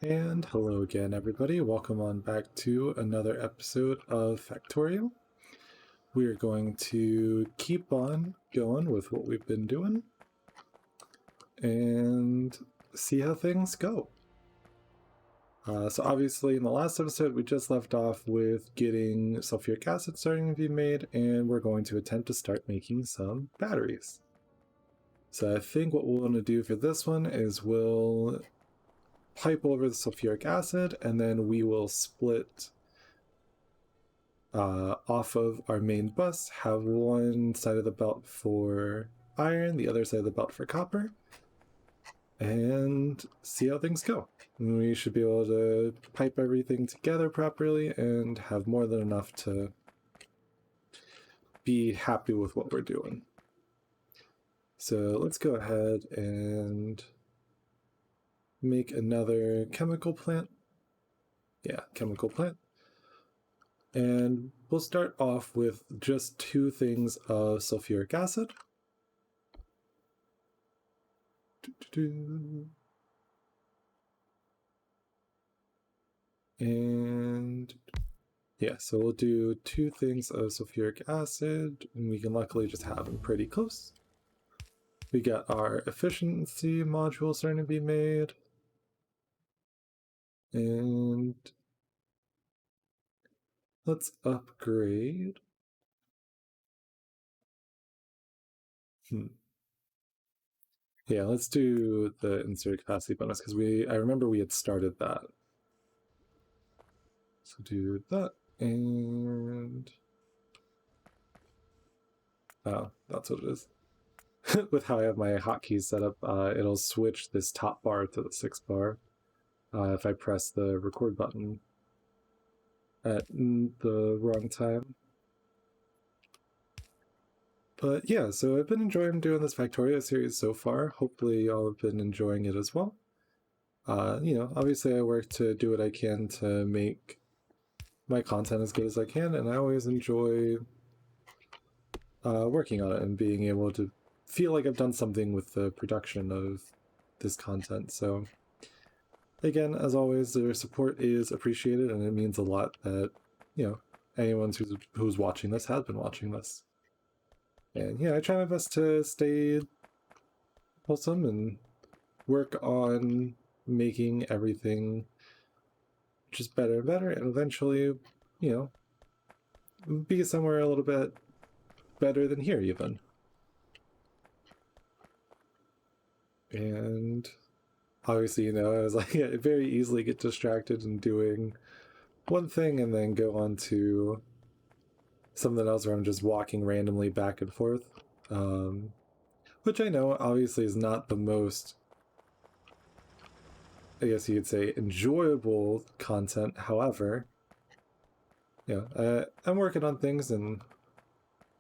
And hello again, everybody. Welcome on back to another episode of Factorio. We are going to keep on going with what we've been doing and see how things go. So obviously in the last episode, we just left off with getting sulfuric acid starting to be made, and we're going to attempt to start making some batteries. So I think what we'll want to do for this one is we'll pipe over the sulfuric acid, and then we will split off of our main bus, have one side of the belt for iron, the other side of the belt for copper, and see how things go. And we should be able to pipe everything together properly and have more than enough to be happy with what we're doing. So let's go ahead and make another chemical plant. Yeah, chemical plant. And we'll start off with just 2 things of sulfuric acid. And yeah, so we'll do 2 things of sulfuric acid, and we can luckily just have them pretty close. We got our efficiency module starting to be made. And let's upgrade. Yeah, let's do the insert capacity bonus because I remember we had started that. So do that, and oh, that's what it is. With how I have my hotkeys set up, it'll switch this top bar to the 6 bar if I press the record button at the wrong time. But yeah, so I've been enjoying doing this Factorio series so far. Hopefully y'all have been enjoying it as well. Obviously I work to do what I can to make my content as good as I can, and I always enjoy working on it and being able to feel like I've done something with the production of this content. So again, as always, their support is appreciated, and it means a lot that, anyone who's watching this has been watching this. And yeah, I try my best to stay wholesome and work on making everything just better and better, and eventually, be somewhere a little bit better than here, even. And obviously, I was like, I very easily get distracted in doing one thing and then go on to something else where I'm just walking randomly back and forth. Which I know obviously is not the most, I guess you could say, enjoyable content. However, I'm working on things, and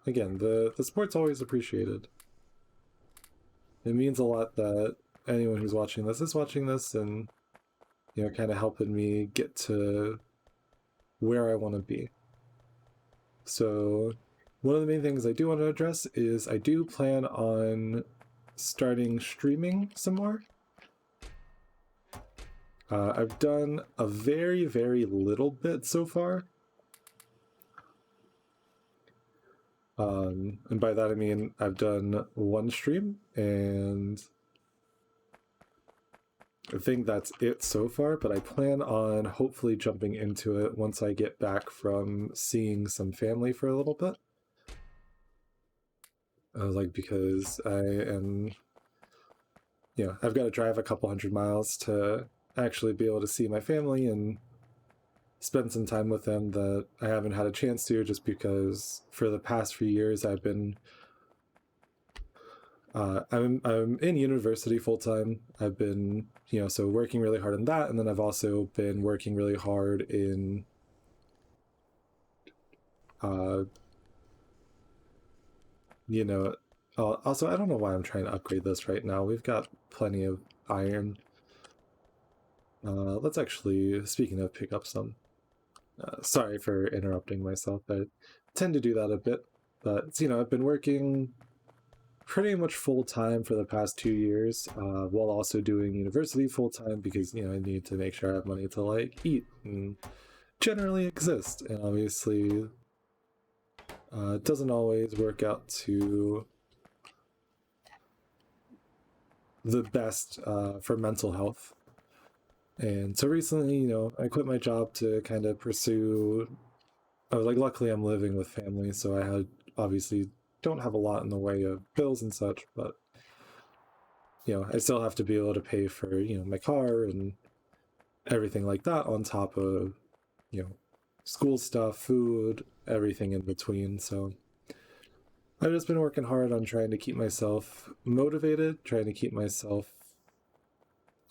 again, the support's always appreciated. It means a lot that anyone who's watching this is watching this and, kind of helping me get to where I want to be. So one of the main things I do want to address is I do plan on starting streaming some more. I've done a very, very little bit so far. And by that I mean I've done one stream, and I think that's it so far, but I plan on hopefully jumping into it once I get back from seeing some family for a little bit. Because I am, I've got to drive a couple 100 miles to actually be able to see my family and spend some time with them that I haven't had a chance to, just because for the past few years I've been I'm in university full time. I've been, so working really hard on that, and then I've also been working really hard in also, I don't know why I'm trying to upgrade this right now. We've got plenty of iron. Let's actually, speaking of, pick up some. Sorry for interrupting myself. I tend to do that a bit, but I've been working pretty much full-time for the past 2 years, while also doing university full-time because, I need to make sure I have money to like eat and generally exist. And obviously, it doesn't always work out to the best for mental health. And so recently, I quit my job to kind of pursue. I was like, luckily, I'm living with family, so I had obviously don't have a lot in the way of bills and such, but I still have to be able to pay for my car and everything like that on top of school stuff, food, everything in between. So I've just been working hard on trying to keep myself motivated, trying to keep myself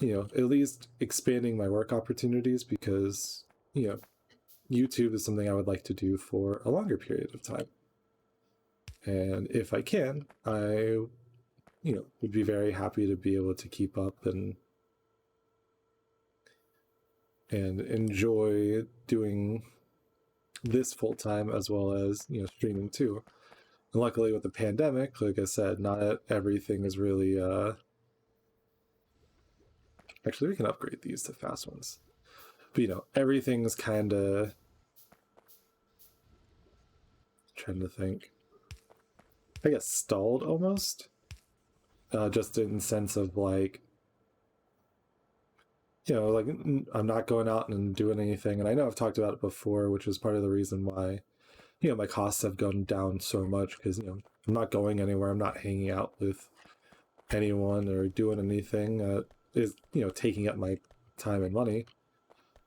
at least expanding my work opportunities because YouTube is something I would like to do for a longer period of time. And if I can, I would be very happy to be able to keep up and enjoy doing this full time as well as streaming too. And luckily with the pandemic, like I said, not everything is really actually we can upgrade these to fast ones. But everything's kind of trying to think, I guess, stalled almost, just in sense of like like I'm not going out and doing anything. And I know I've talked about it before, which is part of the reason why my costs have gone down so much because I'm not going anywhere, I'm not hanging out with anyone or doing anything that is taking up my time and money.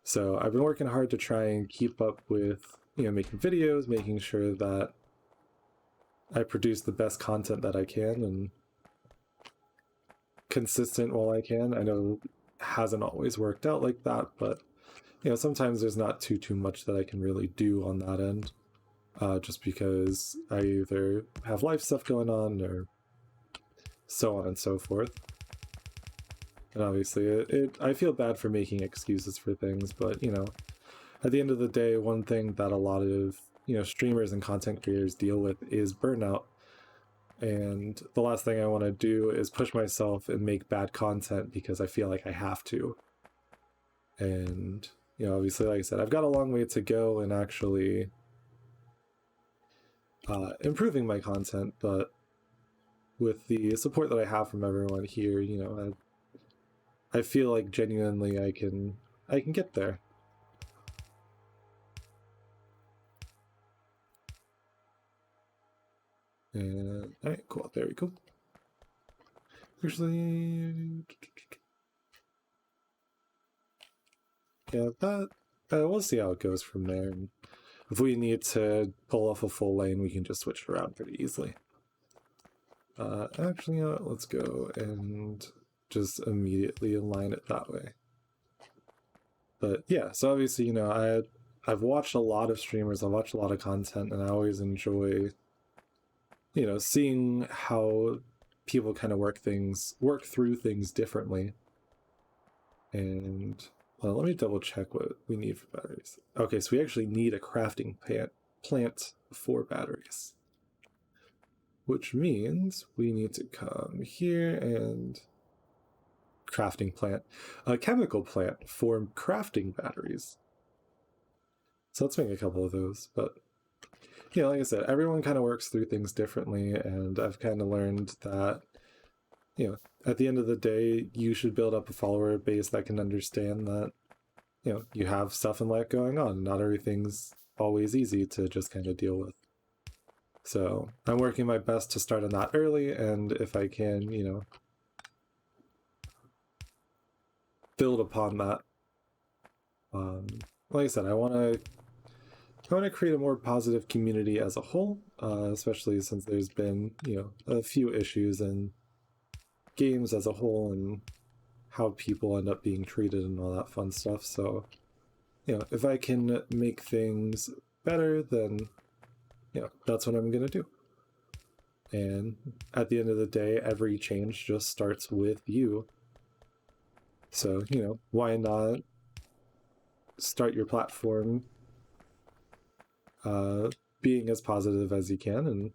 So I've been working hard to try and keep up with making videos, making sure that I produce the best content that I can and consistent while I can. I know it hasn't always worked out like that, but sometimes there's not too much that I can really do on that end, just because I either have life stuff going on or so on and so forth. And obviously I feel bad for making excuses for things, but at the end of the day, one thing that a lot of streamers and content creators deal with is burnout. And the last thing I want to do is push myself and make bad content because I feel like I have to. And obviously, like I said, I've got a long way to go in actually improving my content, but with the support that I have from everyone here, I feel like genuinely I can get there. And all right, cool, very cool. Actually, yeah, that we'll see how it goes from there. And if we need to pull off a full lane, we can just switch it around pretty easily. Actually, let's go and just immediately align it that way. But yeah, so obviously, I've watched a lot of streamers, I've watched a lot of content, and I always enjoy, seeing how people kind of work through things differently. And well, let me double check what we need for batteries. Okay, so we actually need a crafting plant for batteries, which means we need to come here and crafting plant, a chemical plant for crafting batteries. So let's make a couple of those. But like I said, everyone kind of works through things differently, and I've kind of learned that at the end of the day, you should build up a follower base that can understand that you have stuff in life going on. Not everything's always easy to just kind of deal with. So I'm working my best to start on that early, and if I can, build upon that. Like I said, I want to create a more positive community as a whole, especially since there's been a few issues in games as a whole and how people end up being treated and all that fun stuff. So if I can make things better, then that's what I'm gonna do. And at the end of the day, every change just starts with you. So why not start your platform being as positive as you can, and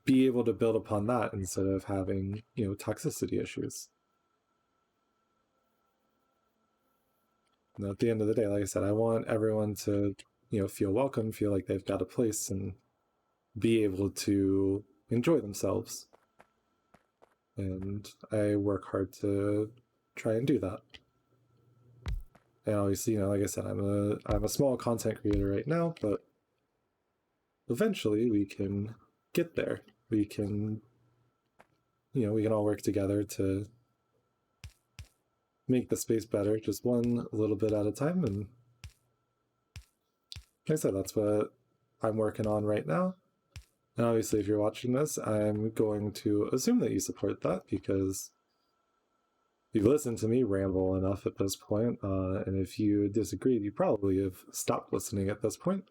be able to build upon that instead of having, toxicity issues. And at the end of the day, like I said, I want everyone to, feel welcome, feel like they've got a place, and be able to enjoy themselves. And I work hard to try and do that. And obviously, like I said, I'm a small content creator right now, but eventually we can get there. We can, we can all work together to make the space better, just one little bit at a time. And like I said, that's what I'm working on right now. And obviously, if you're watching this, I'm going to assume that you support that, because you've listened to me ramble enough at this point. And if you disagreed, you probably have stopped listening at this point.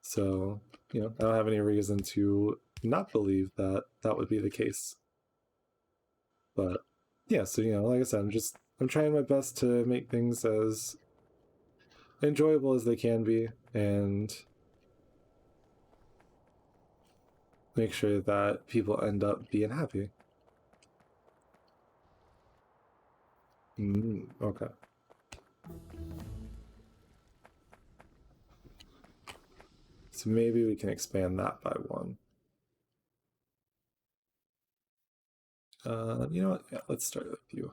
So, I don't have any reason to not believe that that would be the case. But yeah, so, like I said, I'm trying my best to make things as enjoyable as they can be, and make sure that people end up being happy. Okay. So maybe we can expand that by one. You know what? Yeah, let's start with you.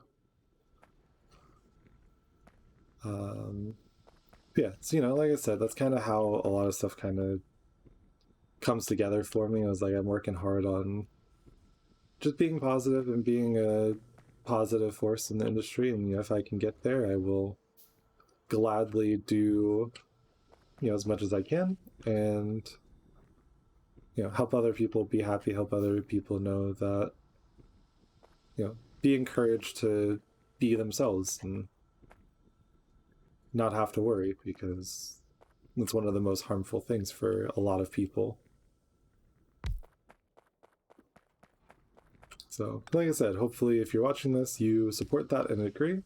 Yeah, so like I said, that's kind of how a lot of stuff kind of comes together for me. I was like, I'm working hard on just being positive and being a positive force in the industry, and if I can get there, I will gladly do as much as I can, and help other people be happy, help other people know that be encouraged to be themselves and not have to worry, because it's one of the most harmful things for a lot of people. So, like I said, hopefully if you're watching this, you support that and agree.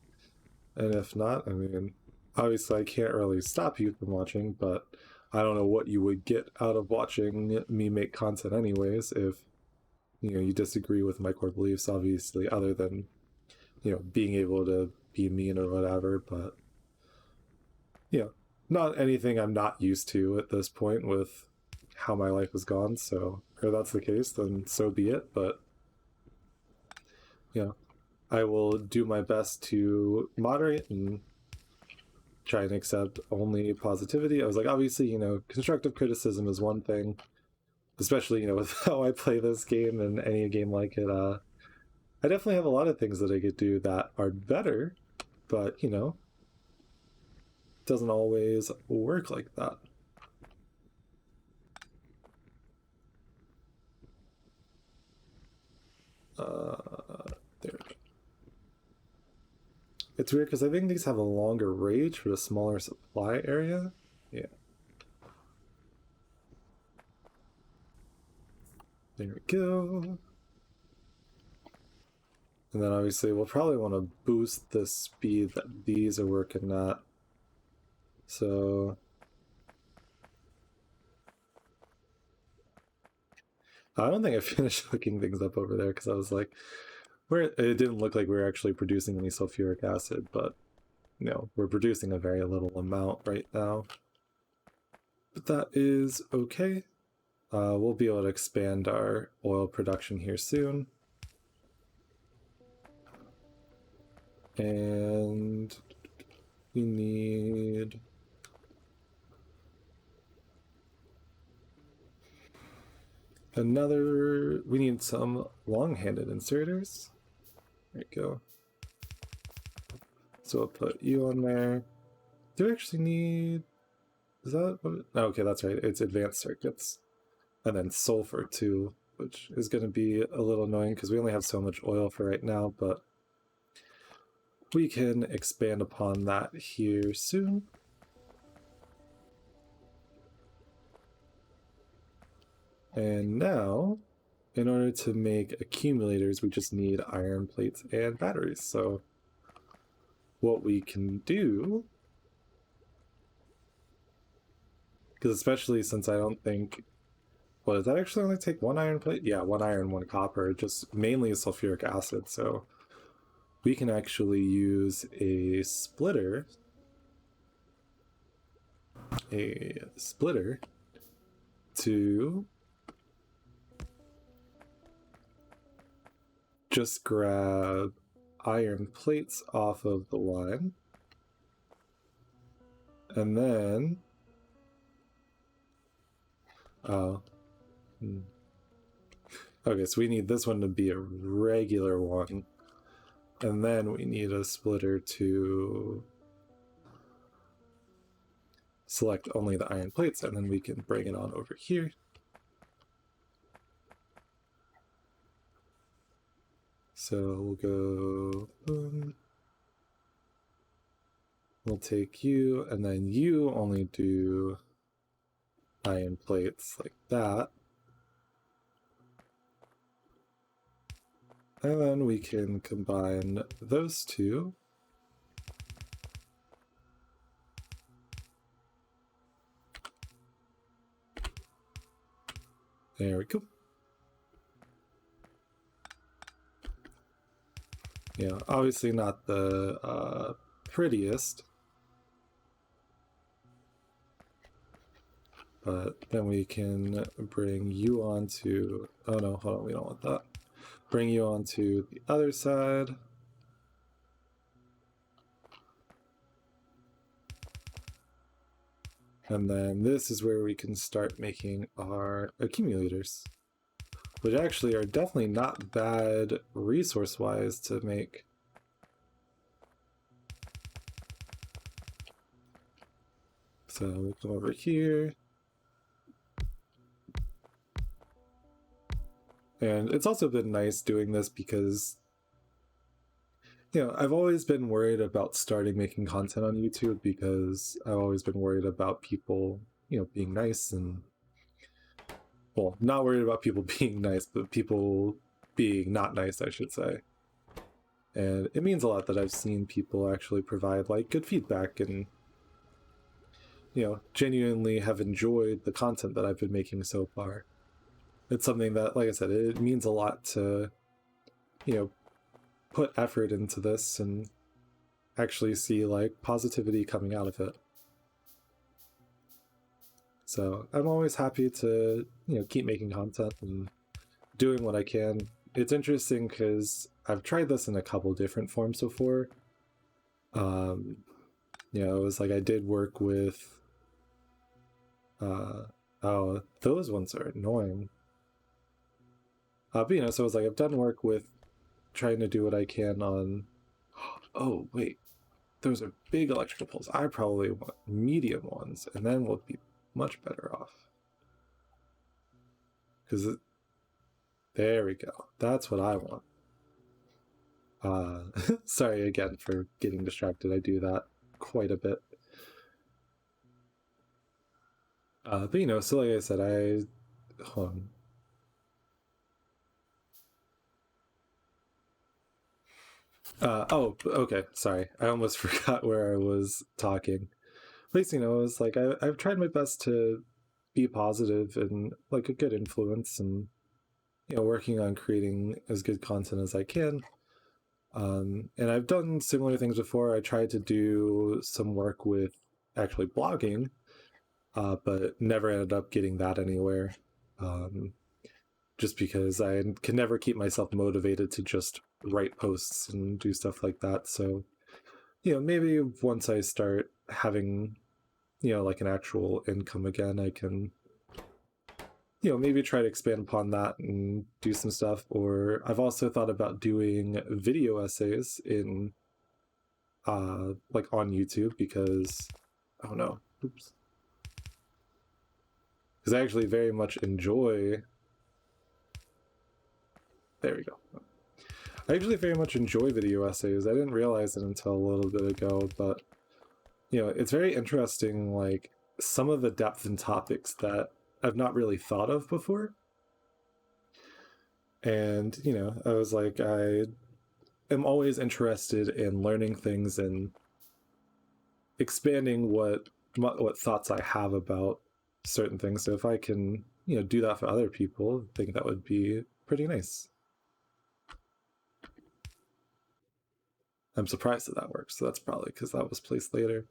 And if not, I mean, obviously I can't really stop you from watching, but I don't know what you would get out of watching me make content anyways if, you disagree with my core beliefs, obviously, other than, being able to be mean or whatever. But, not anything I'm not used to at this point with how my life has gone. So, if that's the case, then so be it. But, I will do my best to moderate and try and accept only positivity. I was like, obviously, constructive criticism is one thing, especially, with how I play this game and any game like it. I definitely have a lot of things that I could do that are better, but, it doesn't always work like that. There. It's weird because I think these have a longer range for the smaller supply area. Yeah. There we go. And then obviously we'll probably want to boost the speed that these are working at. So I don't think I finished hooking things up over there because I was like, it didn't look like we were actually producing any sulfuric acid, but we're producing a very little amount right now. But that is okay. We'll be able to expand our oil production here soon. And we need we need some long-handed inserters. There you go. So I'll put you on there. Do we actually need, is that what okay, that's right, it's advanced circuits. And then sulfur too, which is going to be a little annoying because we only have so much oil for right now, but we can expand upon that here soon. And now, in order to make accumulators, we just need iron plates and batteries. So what we can do, because especially since I don't think Well, does that actually only take 1 iron plate? Yeah, 1 iron, 1 copper, just mainly sulfuric acid. So we can actually use a splitter to just grab iron plates off of the line. And then oh, okay, so we need this one to be a regular one. And then we need a splitter to select only the iron plates, and then we can bring it on over here. So we'll go boom. We'll take you, and then you only do iron plates like that. And then we can combine those two. There we go. Yeah, obviously not the prettiest, but then we can bring you onto, oh no, hold on, we don't want that. Bring you onto the other side. And then this is where we can start making our accumulators, which actually are definitely not bad resource-wise to make. So we'll come over here. And it's also been nice doing this because, you know, I've always been worried about starting making content on YouTube because I've always been worried about people, you know, being nice and, well, not worried about people being nice, but people being not nice, I should say. And it means a lot that I've seen people actually provide like good feedback and, you know, genuinely have enjoyed the content that I've been making so far. It's something that, like I said, it means a lot to, you know, put effort into this and actually see like positivity coming out of it. So I'm always happy to, you know, keep making content and doing what I can. It's interesting because I've tried this in a couple different forms before. You know, it was like I did work with oh, those ones are annoying. But you know, so it's like I've done work with trying to do what I can on. Oh wait, those are big electrical poles. I probably want medium ones, and then we'll be much better off. Because there we go. That's what I want. Sorry again for getting distracted. I do that quite a bit. But you know, so like I said, hold on. Oh, okay. Sorry, I almost forgot where I was talking. At least you know, it's like I've tried my best to be positive and like a good influence, and you know, working on creating as good content as I can. And I've done similar things before. I tried to do some work with actually blogging, but never ended up getting that anywhere. Just because I can never keep myself motivated to just write posts and do stuff like that. So, you know, maybe once I start having, you know, like an actual income again, I can, you know, maybe try to expand upon that and do some stuff. Or I've also thought about doing video essays in, like on YouTube because, oh no, oops. Because I actually very much enjoy. There we go. I actually very much enjoy video essays. I didn't realize it until a little bit ago, but you know, it's very interesting, like some of the depth and topics that I've not really thought of before. And, you know, I was like, I am always interested in learning things and expanding what thoughts I have about certain things. So if I can, do that for other people, I think that would be pretty nice. I'm surprised that works, so that's probably because that was placed later.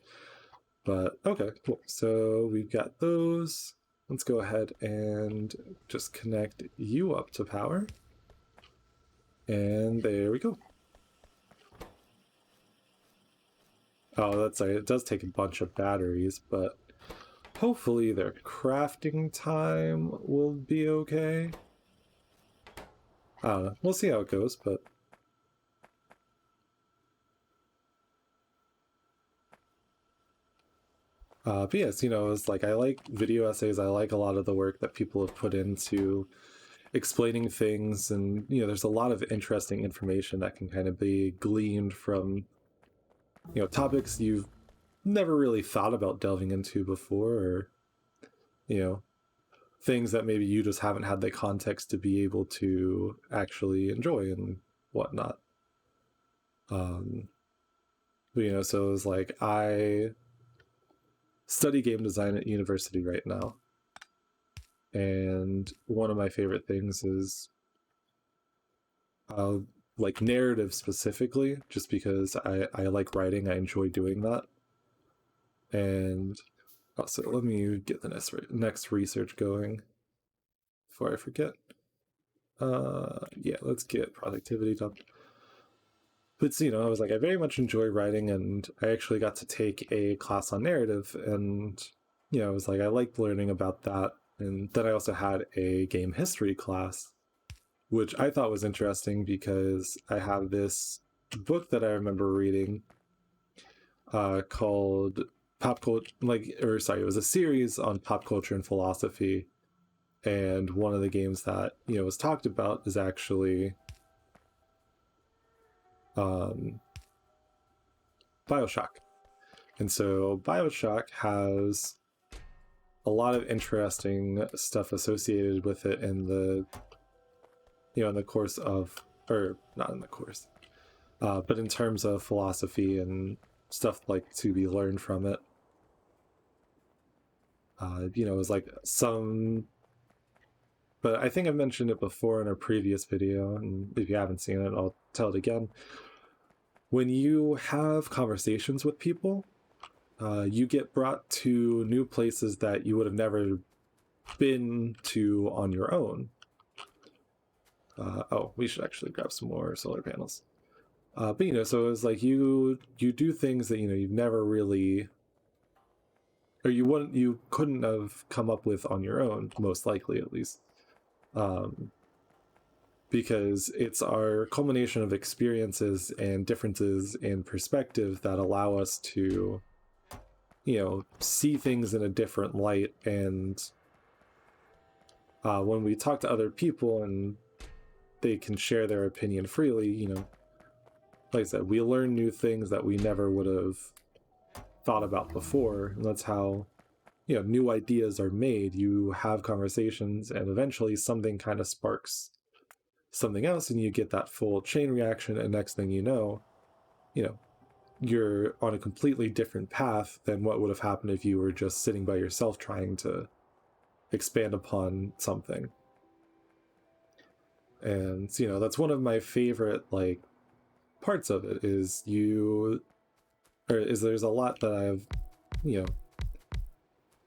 But okay, cool. So we've got those. Let's go ahead and just connect you up to power. And there we go. Oh, that's right. It does take a bunch of batteries, but hopefully their crafting time will be okay. I don't know. We'll see how it goes, but yes, it's like I like video essays. I like a lot of the work that people have put into explaining things, and there's a lot of interesting information that can kind of be gleaned from topics you've never really thought about delving into before, or things that maybe you just haven't had the context to be able to actually enjoy and whatnot. So it was like I study game design at university right now, and one of my favorite things is like narrative specifically, just because I like writing. I enjoy doing that. And also, let me get the next research going before I forget. Yeah, let's get productivity done. But I was like, I very much enjoy writing, and I actually got to take a class on narrative, and I was like, I liked learning about that. And then I also had a game history class, which I thought was interesting because I have this book that I remember reading called Pop Culture, it was a series on pop culture and philosophy. And one of the games that, was talked about is actually Bioshock. And so Bioshock has a lot of interesting stuff associated with it in the in the course of, or not in the course, but in terms of philosophy and stuff like to be learned from it. It was like some, but I think I mentioned it before in a previous video, and if you haven't seen it, I'll tell it again. When you have conversations with people, you get brought to new places that you would have never been to on your own. We should actually grab some more solar panels. But so it was like you do things that you've never really, or you couldn't have come up with on your own, most likely at least, because it's our culmination of experiences and differences in perspective that allow us to see things in a different light. And when we talk to other people and they can share their opinion freely, like I said, we learn new things that we never would have thought about before. And that's how new ideas are made. You have conversations, and eventually something kind of sparks something else, and you get that full chain reaction. And next thing you know, you're on a completely different path than what would have happened if you were just sitting by yourself trying to expand upon something. And that's one of my favorite parts of it is there's a lot that I've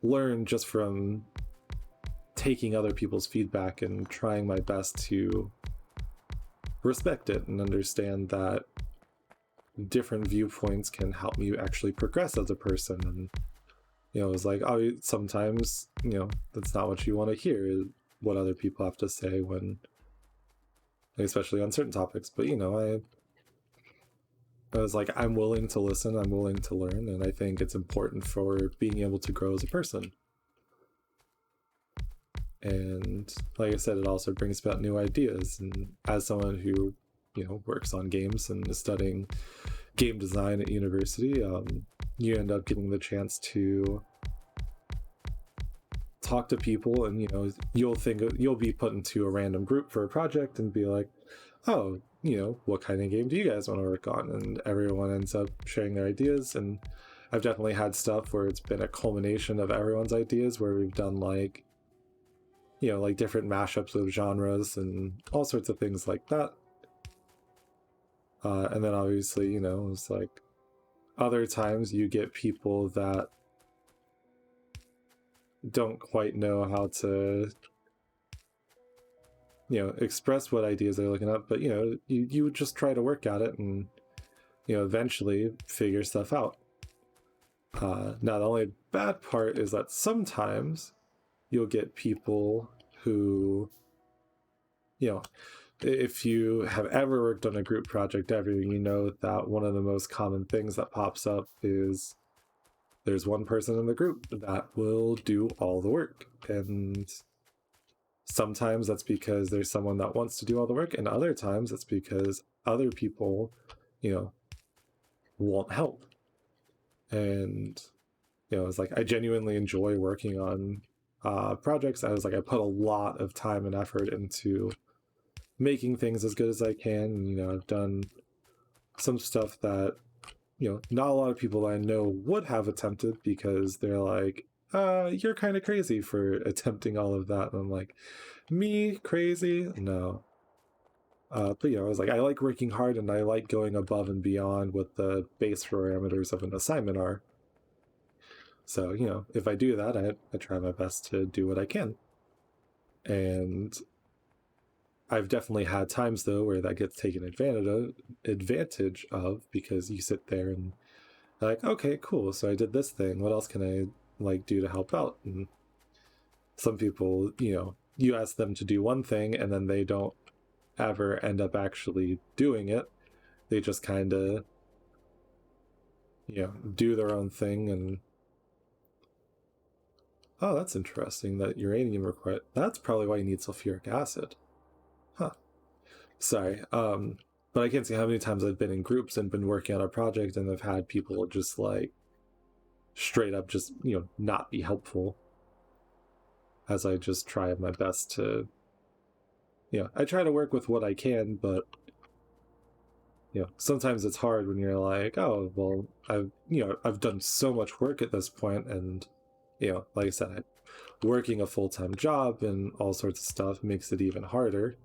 learned just from taking other people's feedback and trying my best to respect it and understand that different viewpoints can help me actually progress as a person. And it's like, sometimes that's not what you want to hear, what other people have to say, when especially on certain topics. But I was like, I'm willing to listen, I'm willing to learn, and I think it's important for being able to grow as a person. And like I said, it also brings about new ideas. And as someone who works on games and is studying game design at university, you end up getting the chance to talk to people, and you'll be put into a random group for a project and be like, oh, what kind of game do you guys want to work on? And everyone ends up sharing their ideas. And I've definitely had stuff where it's been a culmination of everyone's ideas, where we've done you know, like different mashups of genres and all sorts of things like that. And then obviously, you know, it's like other times you get people that don't quite know how to, you know, express what ideas they're looking at, but you know, you just try to work at it and, you know, eventually figure stuff out. Now the only bad part is that sometimes you'll get people who, you know, if you have ever worked on a group project ever, you know that one of the most common things that pops up is there's one person in the group that will do all the work. And sometimes that's because there's someone that wants to do all the work, and other times it's because other people, you know, won't help. And, you know, it's like I genuinely enjoy working on projects. I was like, I put a lot of time and effort into making things as good as I can. And, you know, I've done some stuff that, you know, not a lot of people I know would have attempted because they're like, you're kind of crazy for attempting all of that. And I'm like, me crazy? No. But you know, I was like, I like working hard and I like going above and beyond what the base parameters of an assignment are. So, you know, if I do that, I try my best to do what I can. And I've definitely had times though where that gets taken advantage of because you sit there and like, okay, cool. So I did this thing. What else can I like do to help out? And some people, you know, you ask them to do one thing and then they don't ever end up actually doing it. They just kind of, you know, do their own thing. And oh, that's interesting that uranium required. That's probably why you need sulfuric acid. Huh. Sorry. But I can't see how many times I've been in groups and been working on a project and I've had people just like straight up just, you know, not be helpful as I just try my best to, you know, I try to work with what I can, but you know, sometimes it's hard when you're like, oh, well, I've done so much work at this point, and you know, like I said, working a full-time job and all sorts of stuff makes it even harder.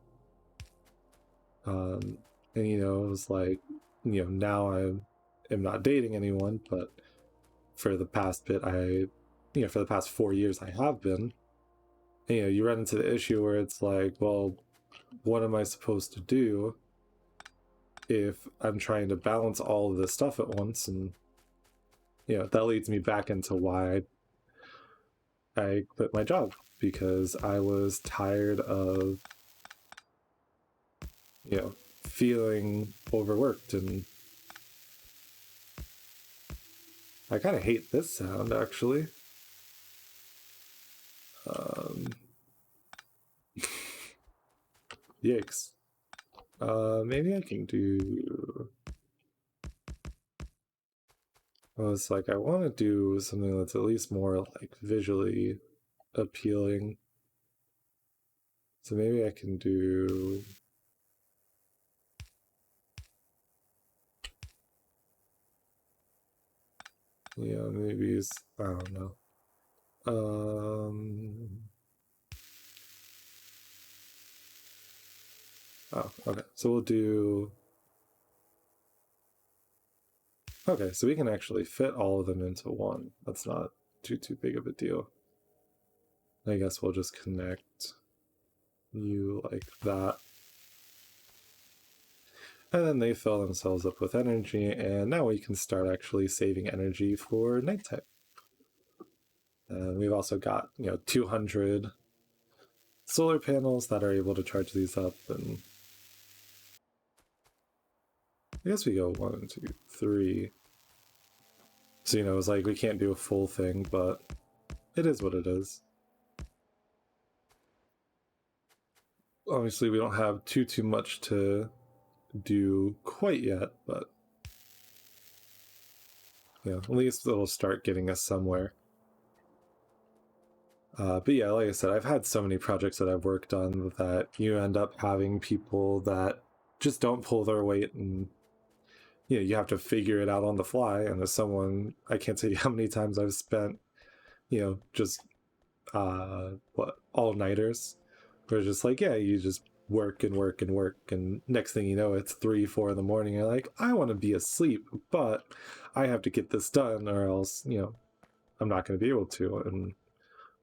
And you know, it was like, you know, now I am not dating anyone, but for the past bit, you know, for the past 4 years, I have been. And, you know, you run into the issue where it's like, well, what am I supposed to do if I'm trying to balance all of this stuff at once? And you know, that leads me back into why I quit my job, because I was tired of, you know, feeling overworked. And I kind of hate this sound actually. um Yikes. Maybe I can do, well, it's like I want to do something that's at least more like visually appealing. So maybe I can do, you know, maybe it's, I don't know. Oh, okay. So we'll do, okay, so we can actually fit all of them into one. That's not too big of a deal. I guess we'll just connect you like that. And then they fill themselves up with energy, and now we can start actually saving energy for nighttime. And we've also got, you know, 200 solar panels that are able to charge these up. And I guess we go 1, 2, 3. So, you know, it's like we can't do a full thing, but it is what it is. Obviously, we don't have too much to do quite yet, but you know, at least it'll start getting us somewhere. But yeah, like I said, I've had so many projects that I've worked on that you end up having people that just don't pull their weight, and you know, you have to figure it out on the fly. And as someone, I can't tell you how many times I've spent, you know, just all-nighters, where it's just like, yeah, you just work and work and work, and next thing you know, it's 3, 4 in the morning. You're like, I want to be asleep, but I have to get this done, or else, I'm not going to be able to. And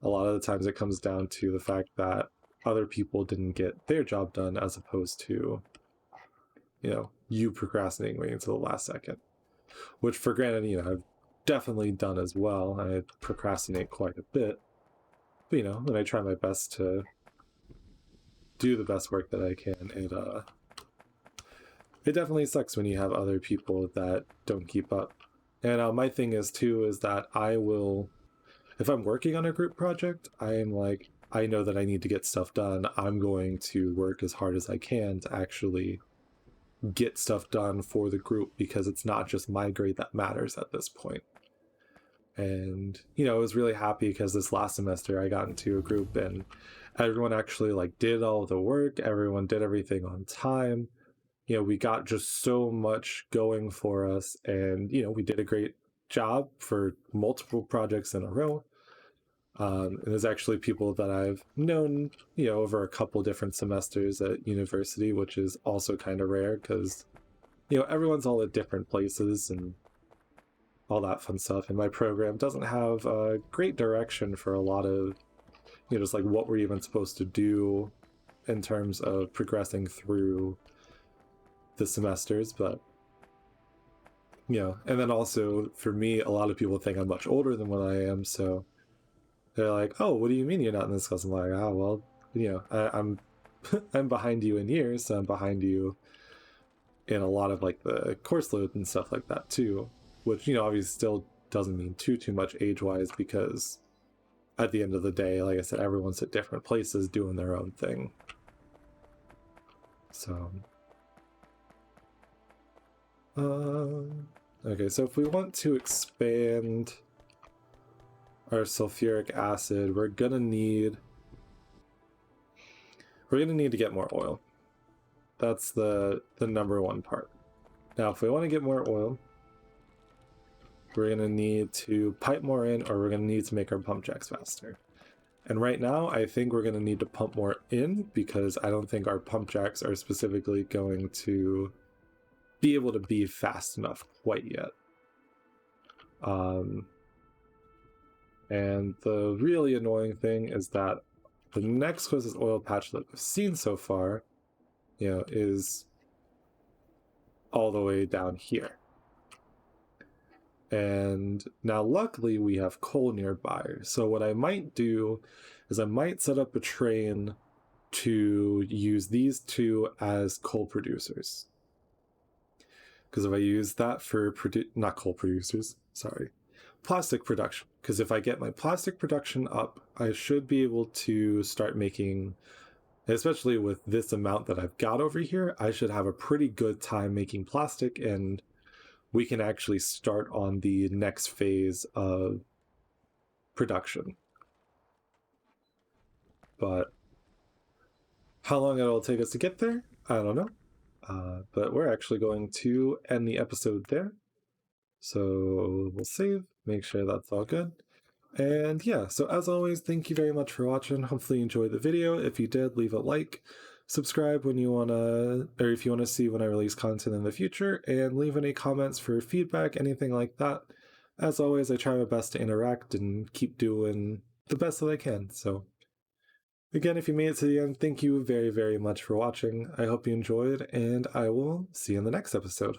a lot of the times, it comes down to the fact that other people didn't get their job done, as opposed to, you procrastinating waiting until the last second. Which, for granted, I've definitely done as well. I procrastinate quite a bit, but and I try my best to do the best work that I can. It definitely sucks when you have other people that don't keep up. And my thing is too is that I will, if I'm working on a group project, I am like, I know that I need to get stuff done. I'm going to work as hard as I can to actually get stuff done for the group, because it's not just my grade that matters at this point. And I was really happy because this last semester I got into a group and everyone actually did all the work, everyone did everything on time. We got just so much going for us, and we did a great job for multiple projects in a row. And there's actually people that I've known over a couple different semesters at university, which is also kind of rare because everyone's all at different places and all that fun stuff. And my program doesn't have a great direction for a lot of just what we're even supposed to do in terms of progressing through the semesters. But and then also for me, a lot of people think I'm much older than what I am, so they're like, oh, what do you mean you're not in this class? I'm like, oh, well, I'm I'm behind you in years, so I'm behind you in a lot of the course load and stuff like that too, which obviously still doesn't mean too much age-wise, because at the end of the day, like I said, everyone's at different places doing their own thing. So okay, so if we want to expand our sulfuric acid, we're gonna need to get more oil. That's the number one part. Now, if we want to get more oil, we're gonna need to pipe more in, or we're gonna need to make our pump jacks faster. And right now, I think we're gonna need to pump more in, because I don't think our pump jacks are specifically going to be able to be fast enough quite yet. And the really annoying thing is that the next closest oil patch that we've seen so far, is all the way down here. And now luckily we have coal nearby. So what I might do is I might set up a train to use these two as coal producers. Because if I use that for not coal producers, sorry, plastic production. Because if I get my plastic production up, I should be able to start making, especially with this amount that I've got over here, I should have a pretty good time making plastic, and we can actually start on the next phase of production. But how long it'll take us to get there, I don't know. But we're actually going to end the episode there. So we'll save, make sure that's all good. And yeah, so as always, thank you very much for watching. Hopefully you enjoyed the video. If you did, leave a like, subscribe when you want to, or if you want to see when I release content in the future, and leave any comments for feedback, anything like that. As always, I try my best to interact and keep doing the best that I can. So again, if you made it to the end, thank you very, very much for watching. I hope you enjoyed, and I will see you in the next episode.